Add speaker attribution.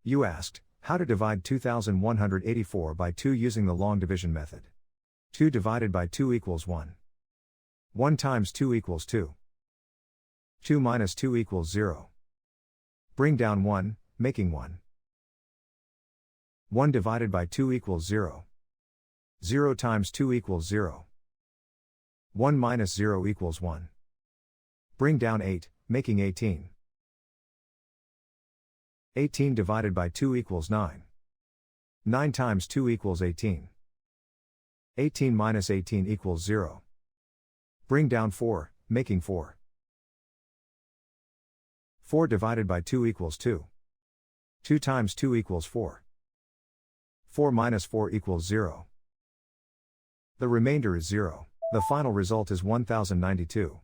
Speaker 1: You asked, how to divide 2184 by 2 using the long division method. 2 divided by 2 equals 1. 1 times 2 equals 2. 2 minus 2 equals 0. Bring down 1, making 1. 1 divided by 2 equals 0. 0 times 2 equals 0. 1 minus 0 equals 1. Bring down 8, making 18. 18 divided by 2 equals 9. 9 times 2 equals 18. 18 minus 18 equals 0. Bring down 4, making 4. 4 divided by 2 equals 2. 2 times 2 equals 4. 4 minus 4 equals 0. The remainder is 0. The final result is 1092.